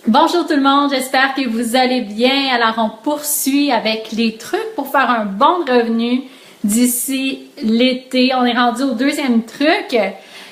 Bonjour tout le monde, j'espère que vous allez bien. Alors on poursuit avec les trucs pour faire un bon revenu d'ici l'été. On est rendu au deuxième truc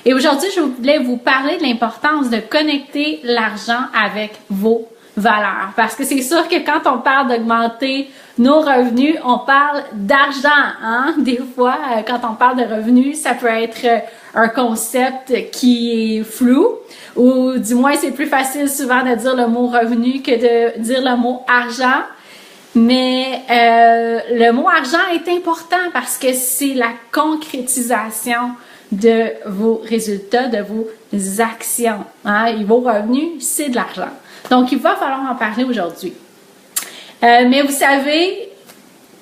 et aujourd'hui je voulais vous parler de l'importance de connecter l'argent avec vos valeurs. Parce que c'est sûr que quand on parle d'augmenter nos revenus, on parle d'argent, hein? Des fois, quand on parle de revenus, ça peut être un concept qui est flou, ou du moins c'est plus facile souvent de dire le mot revenu que de dire le mot argent. Mais le mot argent est important parce que c'est la concrétisation de vos résultats, de vos actions, hein? Et vos revenus, c'est de l'argent. Donc, il va falloir en parler aujourd'hui. Mais vous savez,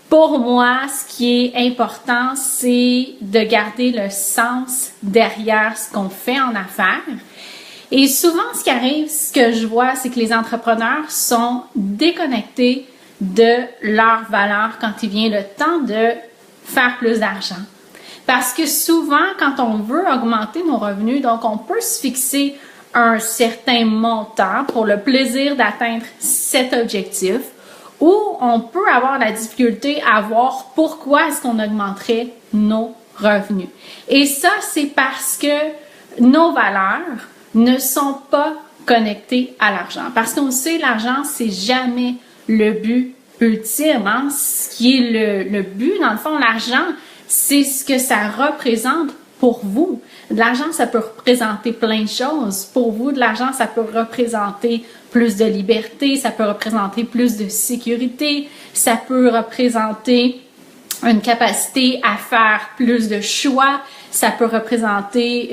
pour moi, ce qui est important, c'est de garder le sens derrière ce qu'on fait en affaires. Et souvent, ce qui arrive, ce que je vois, c'est que les entrepreneurs sont déconnectés de leurs valeurs quand il vient le temps de faire plus d'argent. Parce que souvent, quand on veut augmenter nos revenus, donc on peut se fixer un certain montant pour le plaisir d'atteindre cet objectif, ou on peut avoir la difficulté à voir pourquoi est-ce qu'on augmenterait nos revenus. Et ça, c'est parce que nos valeurs ne sont pas connectées à l'argent. Parce qu'on sait, l'argent, c'est jamais le but ultime, hein? Ce qui est le but, dans le fond, l'argent, c'est ce que ça représente pour vous. De l'argent, ça peut représenter plein de choses. Pour vous, de l'argent, ça peut représenter plus de liberté, ça peut représenter plus de sécurité, ça peut représenter une capacité à faire plus de choix, ça peut représenter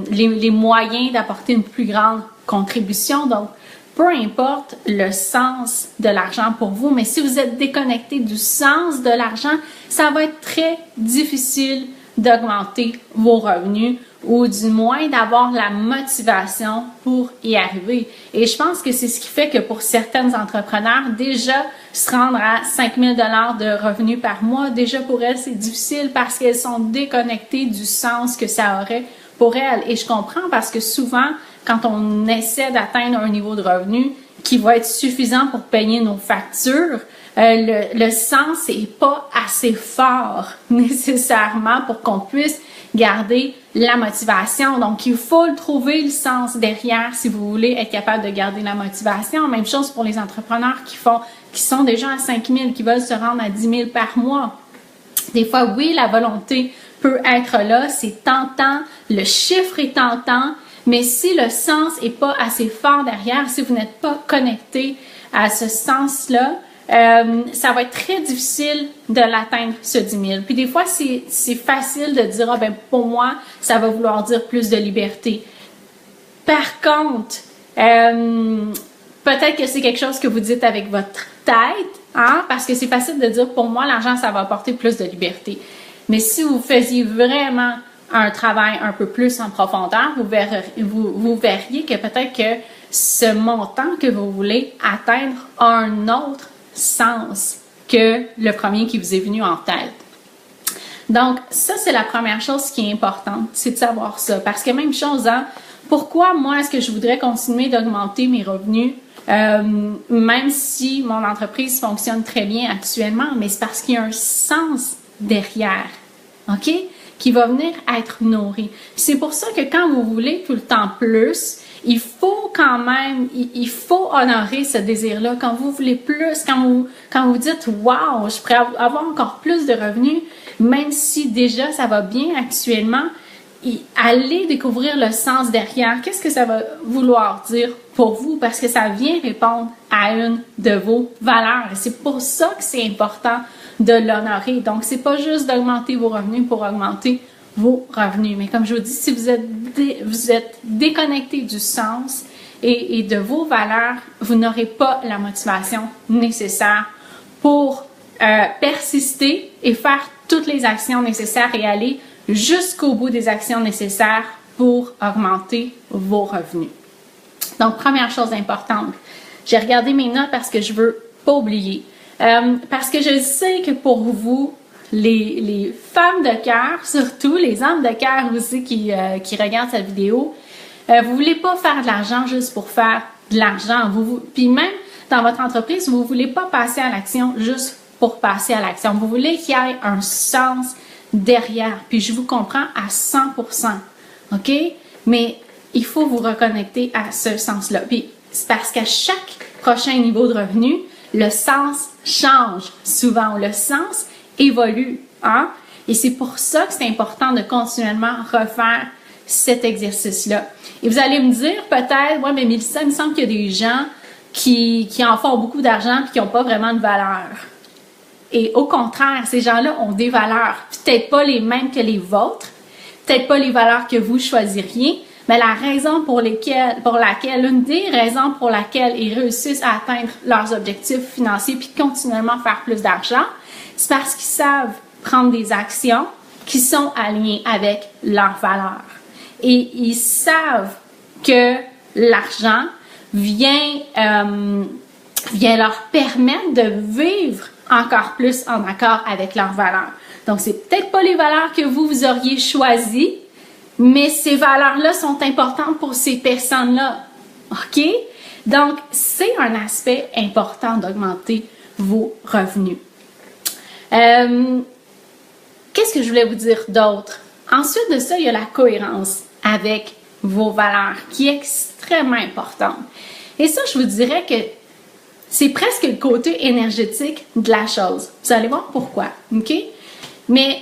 les moyens d'apporter une plus grande contribution. Donc, peu importe le sens de l'argent pour vous, mais si vous êtes déconnecté du sens de l'argent, ça va être très difficile d'augmenter vos revenus ou du moins d'avoir la motivation pour y arriver. Et je pense que c'est ce qui fait que pour certaines entrepreneurs, déjà se rendre à 5 000 $ de revenus par mois, déjà pour elles, c'est difficile parce qu'elles sont déconnectées du sens que ça aurait pour elles. Et je comprends parce que souvent, quand on essaie d'atteindre un niveau de revenu qui va être suffisant pour payer nos factures, le sens n'est pas assez fort nécessairement pour qu'on puisse garder la motivation. Donc, il faut le trouver le sens derrière si vous voulez être capable de garder la motivation. Même chose pour les entrepreneurs qui sont déjà à 5 000, qui veulent se rendre à 10 000 par mois. Des fois, oui, la volonté peut être là, c'est tentant, le chiffre est tentant, mais si le sens n'est pas assez fort derrière, si vous n'êtes pas connecté à ce sens-là, ça va être très difficile de l'atteindre, ce 10 000. Puis des fois, c'est facile de dire, pour moi, ça va vouloir dire plus de liberté. Par contre, peut-être que c'est quelque chose que vous dites avec votre tête, hein, parce que c'est facile de dire, pour moi, l'argent, ça va apporter plus de liberté. Mais si vous faisiez vraiment un travail un peu plus en profondeur, vous verriez que peut-être que ce montant que vous voulez atteindre a un autre sens que le premier qui vous est venu en tête. Donc, ça, c'est la première chose qui est importante, c'est de savoir ça. Parce que même chose, hein, pourquoi moi, est-ce que je voudrais continuer d'augmenter mes revenus, même si mon entreprise fonctionne très bien actuellement, mais c'est parce qu'il y a un sens derrière, OK? Qui va venir être nourri. C'est pour ça que quand vous voulez tout le temps plus, il faut quand même, il faut honorer ce désir-là. Quand vous voulez plus, quand vous dites « Wow, je pourrais avoir encore plus de revenus », même si déjà ça va bien actuellement, allez découvrir le sens derrière. Qu'est-ce que ça va vouloir dire pour vous? Parce que ça vient répondre à une de vos valeurs. Et c'est pour ça que c'est important de l'honorer. Donc, c'est pas juste d'augmenter vos revenus pour augmenter vos revenus. Mais comme je vous dis, si vous êtes déconnecté du sens et de vos valeurs, vous n'aurez pas la motivation nécessaire pour persister et faire toutes les actions nécessaires et aller jusqu'au bout des actions nécessaires pour augmenter vos revenus. Donc, première chose importante, j'ai regardé mes notes parce que je veux pas oublier. Parce que je sais que pour vous, les femmes de cœur, surtout les hommes de cœur aussi qui regardent cette vidéo, Vous voulez pas faire de l'argent juste pour faire de l'argent. Puis même dans votre entreprise, vous voulez pas passer à l'action juste pour passer à l'action. Vous voulez qu'il y ait un sens derrière. Puis je vous comprends à 100%. OK? Mais il faut vous reconnecter à ce sens-là. Puis c'est parce qu'à chaque prochain niveau de revenu, le sens change souvent. Le sens évolue. Hein? Et c'est pour ça que c'est important de continuellement refaire cet exercice-là. Et vous allez me dire peut-être, ouais, mais Mélissa, il me semble qu'il y a des gens qui en font beaucoup d'argent et qui n'ont pas vraiment de valeur. Et au contraire, ces gens-là ont des valeurs, peut-être pas les mêmes que les vôtres, peut-être pas les valeurs que vous choisiriez, mais la raison pour laquelle, l'une des raisons pour laquelle ils réussissent à atteindre leurs objectifs financiers puis continuellement faire plus d'argent, c'est parce qu'ils savent prendre des actions qui sont alignées avec leurs valeurs. Et ils savent que l'argent vient leur permettre de vivre encore plus en accord avec leurs valeurs. Donc, c'est peut-être pas les valeurs que vous auriez choisies, mais ces valeurs-là sont importantes pour ces personnes-là. OK? Donc, c'est un aspect important d'augmenter vos revenus. Qu'est-ce que je voulais vous dire d'autre? Ensuite de ça, il y a la cohérence avec vos valeurs, qui est extrêmement importante. Et ça, je vous dirais que c'est presque le côté énergétique de la chose. Vous allez voir pourquoi, OK? Mais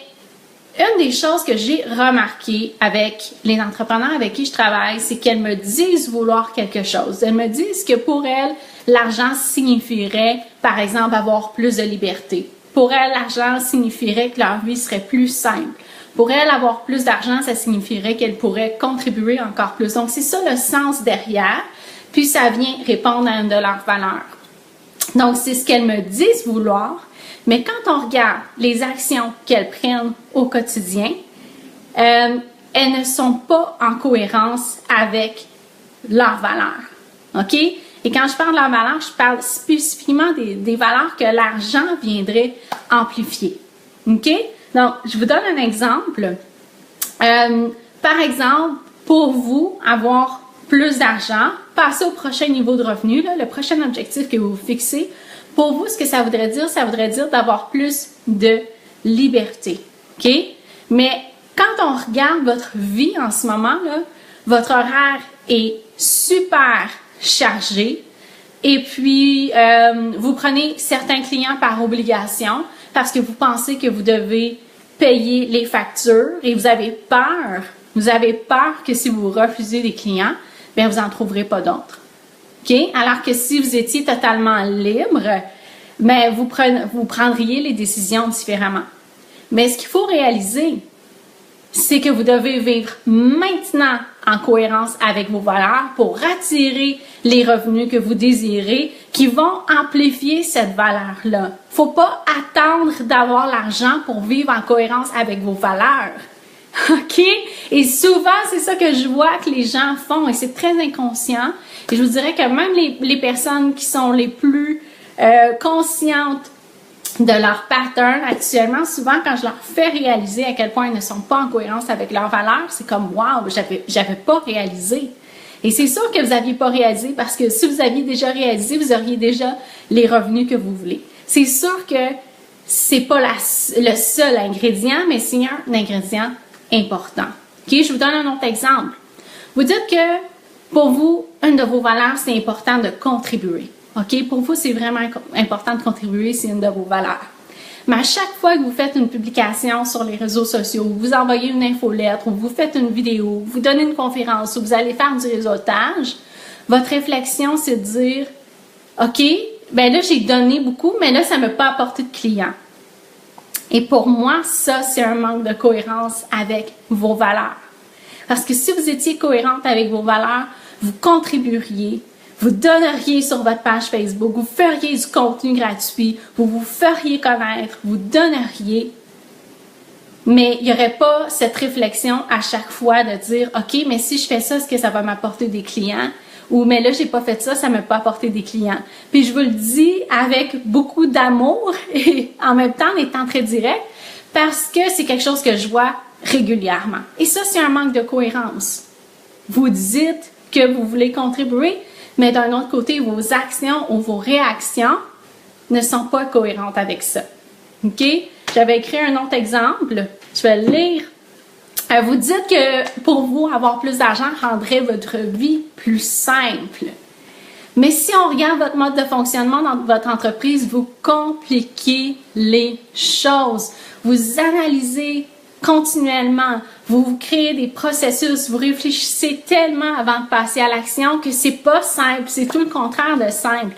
une des choses que j'ai remarquées avec les entrepreneurs avec qui je travaille, c'est qu'elles me disent vouloir quelque chose. Elles me disent que pour elles, l'argent signifierait, par exemple, avoir plus de liberté. Pour elles, l'argent signifierait que leur vie serait plus simple. Pour elles, avoir plus d'argent, ça signifierait qu'elles pourraient contribuer encore plus. Donc, c'est ça le sens derrière. Puis, ça vient répondre à une de leurs valeurs. Donc, c'est ce qu'elles me disent vouloir. Mais quand on regarde les actions qu'elles prennent au quotidien, elles ne sont pas en cohérence avec leurs valeurs. OK? Et quand je parle de leurs valeurs, je parle spécifiquement des valeurs que l'argent viendrait amplifier. OK? Donc, je vous donne un exemple. Par exemple, pour vous, avoir plus d'argent, passer au prochain niveau de revenu, là, le prochain objectif que vous vous fixez, pour vous, ce que ça voudrait dire d'avoir plus de liberté. OK? Mais quand on regarde votre vie en ce moment, là, votre horaire est super chargé et puis vous prenez certains clients par obligation parce que vous pensez que vous devez payer les factures et vous avez peur que si vous refusez des clients, bien vous n'en trouverez pas d'autres. OK? Alors que si vous étiez totalement libre, mais vous prendriez les décisions différemment. Mais ce qu'il faut réaliser, c'est que vous devez vivre maintenant en cohérence avec vos valeurs pour attirer les revenus que vous désirez qui vont amplifier cette valeur-là. Faut pas attendre d'avoir l'argent pour vivre en cohérence avec vos valeurs. OK? Et souvent, c'est ça que je vois que les gens font et c'est très inconscient. Et je vous dirais que même les personnes qui sont les plus conscientes de leur pattern actuellement, souvent quand je leur fais réaliser à quel point ils ne sont pas en cohérence avec leurs valeurs, c'est comme « wow, j'avais pas réalisé ». Et c'est sûr que vous n'aviez pas réalisé parce que si vous aviez déjà réalisé, vous auriez déjà les revenus que vous voulez. C'est sûr que c'est pas le seul ingrédient, mais c'est un ingrédient important. OK? Je vous donne un autre exemple. Vous dites que pour vous, une de vos valeurs, c'est important de contribuer. OK? Pour vous, c'est vraiment important de contribuer, c'est une de vos valeurs. Mais à chaque fois que vous faites une publication sur les réseaux sociaux, vous envoyez une infolettre, ou vous faites une vidéo, vous donnez une conférence, ou vous allez faire du réseautage, votre réflexion, c'est de dire « OK, ben là, j'ai donné beaucoup, mais là, ça ne m'a pas apporté de clients. » Et pour moi, ça, c'est un manque de cohérence avec vos valeurs. Parce que si vous étiez cohérente avec vos valeurs, vous contribueriez, vous donneriez sur votre page Facebook, vous feriez du contenu gratuit, vous vous feriez connaître, vous donneriez. Mais il n'y aurait pas cette réflexion à chaque fois de dire « OK, mais si je fais ça, est-ce que ça va m'apporter des clients? » Ou « Mais là, j'ai pas fait ça, ça ne m'a pas apporté des clients. » Puis je vous le dis avec beaucoup d'amour et en même temps en étant très direct parce que c'est quelque chose que je vois régulièrement. Et ça, c'est un manque de cohérence. vous dites que vous voulez contribuer, mais d'un autre côté, vos actions ou vos réactions ne sont pas cohérentes avec ça. OK? J'avais écrit un autre exemple. Je vais le lire. Vous dites que pour vous, avoir plus d'argent rendrait votre vie plus simple. Mais si on regarde votre mode de fonctionnement dans votre entreprise, vous compliquez les choses. Vous analysez continuellement, vous créez des processus, vous réfléchissez tellement avant de passer à l'action que c'est pas simple, c'est tout le contraire de simple.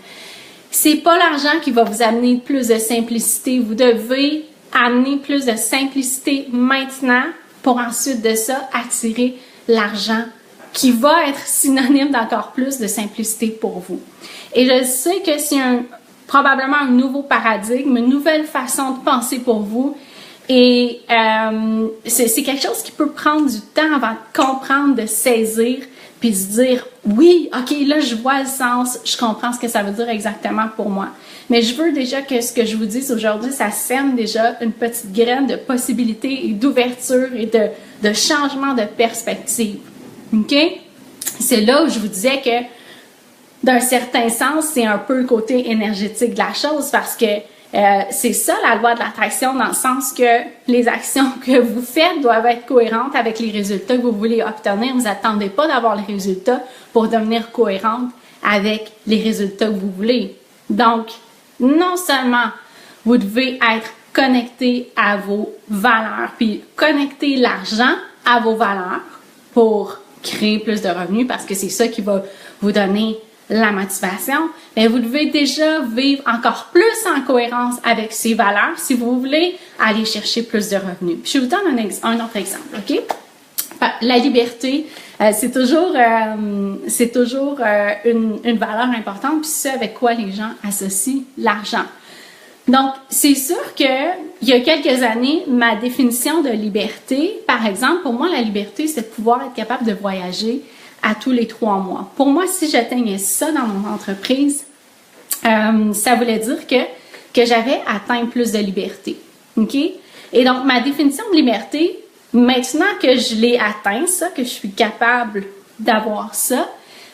C'est pas l'argent qui va vous amener plus de simplicité. Vous devez amener plus de simplicité maintenant pour ensuite de ça attirer l'argent qui va être synonyme d'encore plus de simplicité pour vous. Et je sais que c'est probablement un nouveau paradigme, une nouvelle façon de penser pour vous. Et c'est quelque chose qui peut prendre du temps avant de comprendre, de saisir, puis se dire « Oui, OK, là, je vois le sens, je comprends ce que ça veut dire exactement pour moi. » Mais je veux déjà que ce que je vous dise aujourd'hui, ça sème déjà une petite graine de possibilités et d'ouverture et de changement de perspective. OK? C'est là où je vous disais que, d'un certain sens, c'est un peu le côté énergétique de la chose parce que c'est ça la loi de l'attraction dans le sens que les actions que vous faites doivent être cohérentes avec les résultats que vous voulez obtenir. Vous n'attendez pas d'avoir les résultats pour devenir cohérente avec les résultats que vous voulez. Donc, non seulement vous devez être connecté à vos valeurs, puis connecter l'argent à vos valeurs pour créer plus de revenus parce que c'est ça qui va vous donner la motivation, mais vous devez déjà vivre encore plus en cohérence avec ces valeurs si vous voulez aller chercher plus de revenus. Puis je vous donne un autre exemple, OK? La liberté, c'est toujours une valeur importante, puis c'est avec quoi les gens associent l'argent. Donc, c'est sûr que il y a quelques années, ma définition de liberté, par exemple, pour moi, la liberté, c'est de pouvoir être capable de voyager à tous les 3 mois. Pour moi, si j'atteignais ça dans mon entreprise, ça voulait dire que j'avais atteint plus de liberté. OK? Et donc, ma définition de liberté, maintenant que je l'ai atteint, ça, que je suis capable d'avoir ça,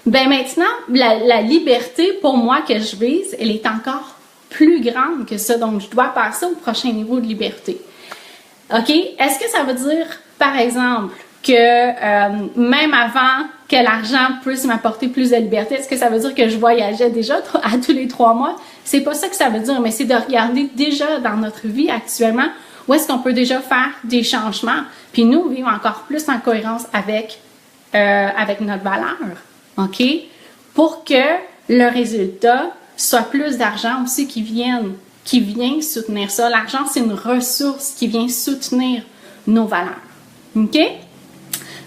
ben maintenant, la liberté, pour moi, que je vise, elle est encore plus grande que ça. Donc, je dois passer au prochain niveau de liberté. OK? Est-ce que ça veut dire, par exemple, que même avant que l'argent puisse m'apporter plus de liberté, est-ce que ça veut dire que je voyageais déjà à tous les 3 mois? C'est pas ça que ça veut dire, mais c'est de regarder déjà dans notre vie actuellement où est-ce qu'on peut déjà faire des changements, puis nous vivre encore plus en cohérence avec notre valeur, OK? Pour que le résultat soit plus d'argent aussi qui vient soutenir ça. L'argent, c'est une ressource qui vient soutenir nos valeurs, OK?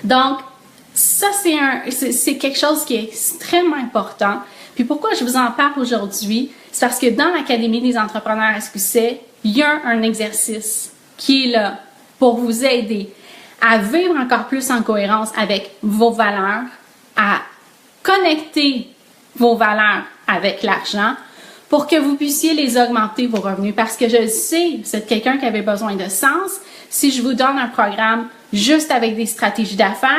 Donc, ça, c'est quelque chose qui est extrêmement important. Puis pourquoi je vous en parle aujourd'hui? C'est parce que dans l'Académie des entrepreneurs SQC, il y a un exercice qui est là pour vous aider à vivre encore plus en cohérence avec vos valeurs, à connecter vos valeurs avec l'argent pour que vous puissiez les augmenter, vos revenus. Parce que je sais, vous êtes quelqu'un qui avait besoin de sens. Si je vous donne un programme juste avec des stratégies d'affaires,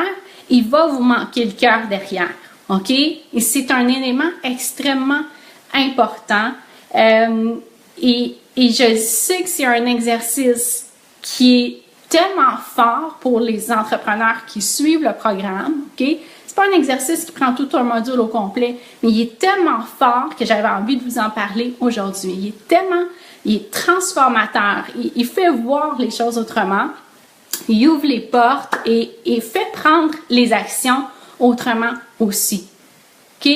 il va vous manquer le cœur derrière, OK? Et c'est un élément extrêmement important. Et je sais que c'est un exercice qui est tellement fort pour les entrepreneurs qui suivent le programme, OK? C'est pas un exercice qui prend tout un module au complet, mais il est tellement fort que j'avais envie de vous en parler aujourd'hui. Il est transformateur. Il fait voir les choses autrement. Il ouvre les portes et fait prendre les actions autrement aussi. OK?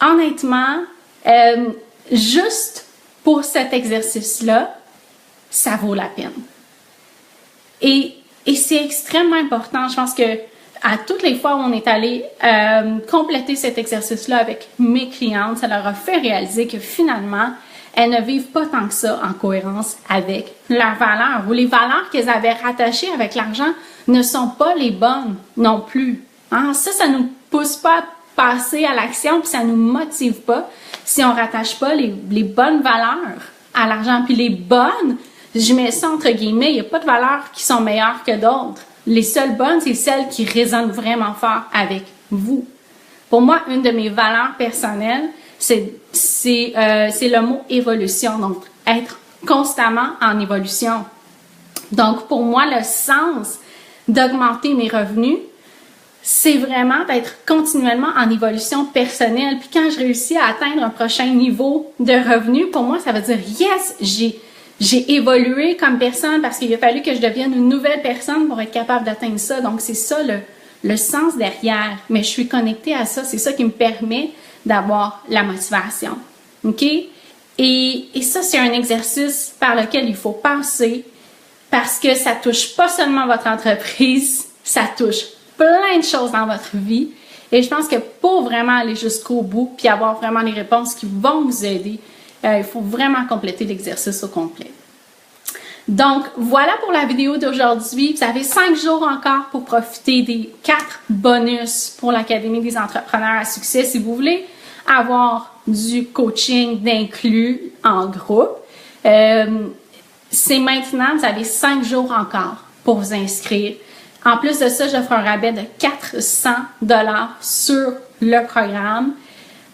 Honnêtement, juste pour cet exercice-là, ça vaut la peine. Et c'est extrêmement important. Je pense que à toutes les fois où on est allé compléter cet exercice-là avec mes clientes, ça leur a fait réaliser que finalement, elles ne vivent pas tant que ça en cohérence avec leurs valeurs, ou les valeurs qu'elles avaient rattachées avec l'argent ne sont pas les bonnes non plus. Hein? Ça nous pousse pas à passer à l'action, puis ça nous motive pas si on rattache pas les bonnes valeurs à l'argent. Puis les bonnes, je mets ça entre guillemets, il n'y a pas de valeurs qui sont meilleures que d'autres. Les seules bonnes, c'est celles qui résonnent vraiment fort avec vous. Pour moi, une de mes valeurs personnelles, c'est le mot évolution. Donc, être constamment en évolution. Donc, pour moi, le sens d'augmenter mes revenus, c'est vraiment d'être continuellement en évolution personnelle. Puis quand je réussis à atteindre un prochain niveau de revenu, pour moi, ça veut dire « Yes, j'ai évolué comme personne parce qu'il a fallu que je devienne une nouvelle personne pour être capable d'atteindre ça. » Donc, c'est ça le sens derrière. Mais je suis connectée à ça. C'est ça qui me permet d'avoir la motivation. OK? Et ça, c'est un exercice par lequel il faut passer parce que ça touche pas seulement votre entreprise, ça touche plein de choses dans votre vie. Et je pense que pour vraiment aller jusqu'au bout puis avoir vraiment les réponses qui vont vous aider, il faut vraiment compléter l'exercice au complet. Donc, voilà pour la vidéo d'aujourd'hui. Vous avez 5 jours encore pour profiter des 4 bonus pour l'Académie des entrepreneurs à succès. Si vous voulez avoir du coaching d'inclus en groupe, c'est maintenant, vous avez 5 jours encore pour vous inscrire. En plus de ça, j'offre un rabais de 400 $ sur le programme.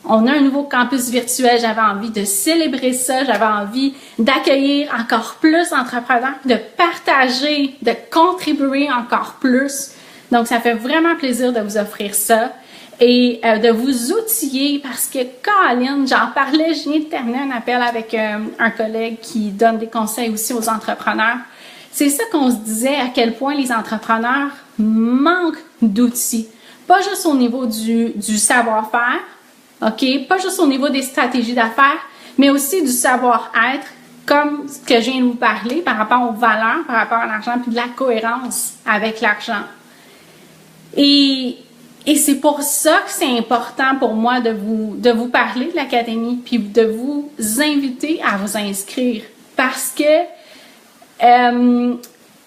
On a un nouveau campus virtuel. J'avais envie de célébrer ça. J'avais envie d'accueillir encore plus d'entrepreneurs, de partager, de contribuer encore plus. Donc, ça fait vraiment plaisir de vous offrir ça et de vous outiller parce que, Caroline, j'en parlais, je viens de terminer un appel avec un collègue qui donne des conseils aussi aux entrepreneurs. C'est ça qu'on se disait, à quel point les entrepreneurs manquent d'outils. Pas juste au niveau du savoir-faire, OK? Pas juste au niveau des stratégies d'affaires, mais aussi du savoir-être, comme ce que je viens de vous parler par rapport aux valeurs, par rapport à l'argent, puis de la cohérence avec l'argent. Et c'est pour ça que c'est important pour moi de vous parler de l'Académie, puis de vous inviter à vous inscrire. Parce que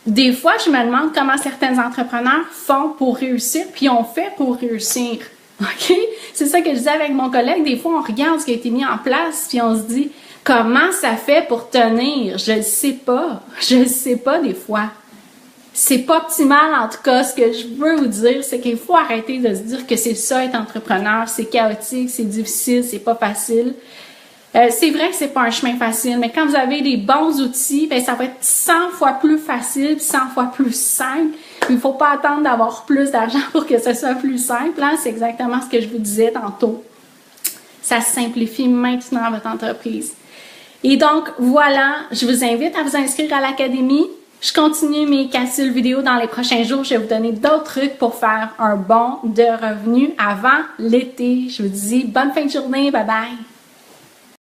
des fois, je me demande comment certains entrepreneurs font pour réussir, puis on fait pour réussir. OK? C'est ça que je disais avec mon collègue. Des fois, on regarde ce qui a été mis en place, puis on se dit, comment ça fait pour tenir? Je le sais pas. Je le sais pas des fois. C'est pas optimal, en tout cas. Ce que je veux vous dire, c'est qu'il faut arrêter de se dire que c'est ça être entrepreneur. C'est chaotique, c'est difficile, c'est pas facile. C'est vrai que c'est pas un chemin facile, mais quand vous avez les bons outils, ben ça va être 100 fois plus facile, 100 fois plus simple. Il ne faut pas attendre d'avoir plus d'argent pour que ce soit plus simple. Hein? C'est exactement ce que je vous disais tantôt. Ça simplifie maintenant votre entreprise. Et donc, voilà, je vous invite à vous inscrire à l'Académie. Je continue mes capsules vidéo dans les prochains jours. Je vais vous donner d'autres trucs pour faire un bond de revenus avant l'été. Je vous dis bonne fin de journée. Bye bye!